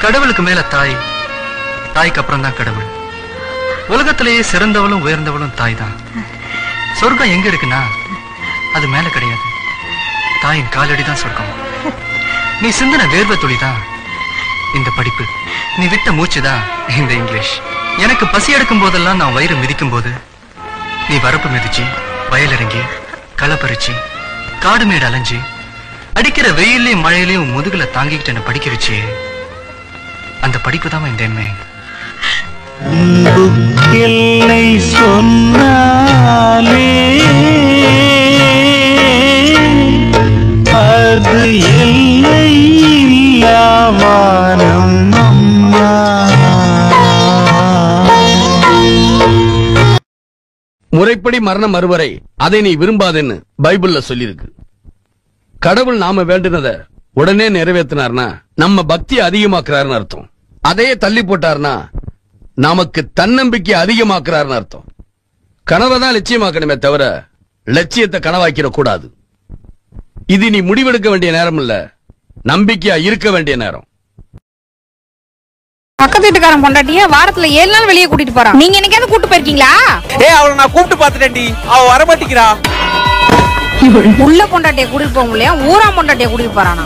கடவுளுக்கு மேல தாய், தாய்க்கு அப்புறம் தான் கடவுள். உலகத்திலேயே சிறந்தவளும் உயர்ந்தவளும் தாய் தான். சொர்க்கம் எங்க இருக்குன்னா அது மேல கிடையாது, தாயின் காலடி தான் சொர்க்கம். நீ சிந்தின வேர்வை துளி தான் இந்த படிப்பு, நீ விட்ட மூச்சு தான் இந்த இங்கிலீஷ். எனக்கு பசி எடுக்கும் போதெல்லாம் நான் வயிறு மிதிக்கும் போது நீ வரப்பு மிதிச்சு, வயல் இறங்கி, களை பறிச்சு, காடு மேடு அலைஞ்சு, அடிக்கிற வெயிலையும் மழையிலையும் முதுகுல தாங்கிக்கிட்டு என்ன படிக்க வச்சு, அந்த படிப்பு தான் இந்த எம்ஏ. எல்லை சொன்னாலே அது எல்லை இல்லாவானம் அம்மா. முறைப்படி மரணம் மறுவரை அதை நீ விரும்பாதேன்னு பைபிள்ல சொல்லியிருக்கு. கடவுள் நாம வேண்டினத உடனே நிறைவேற்றினார்னா நம்ம பக்தி அதிகமாக்குறாருன்னு அர்த்தம். அதையே தள்ளி போட்டார்னா நமக்கு தன்னம்பிக்கை அதிகமாக்குறாருன்னு அர்த்தம். கனவை தான் லட்சியமாக்கணுமே தவிர லட்சியத்தை கனவாக்கிட கூடாது. இது நீ முடிவெடுக்க வேண்டிய நேரம் இல்ல, நம்பிக்கையா இருக்க வேண்டிய நேரம். பக்கத்து வீட்டுக்காரன் பொண்டாட்டிய வாரத்துல 7 நாள் வெளியே கூட்டிட்டு போறான். நீங்க என்னைக்காவது கூட்டு போயிருக்கீங்களா? அவளை நான் கூப்பிட்டு பாத்துட்டேன்டி, அவ வர மாட்டேங்கிறா. உள்ள பொண்டாட்டிய கூட்டிட்டு போக முடியல, ஊரா பொண்டாட்டிய கூட்டிட்டு போறானா?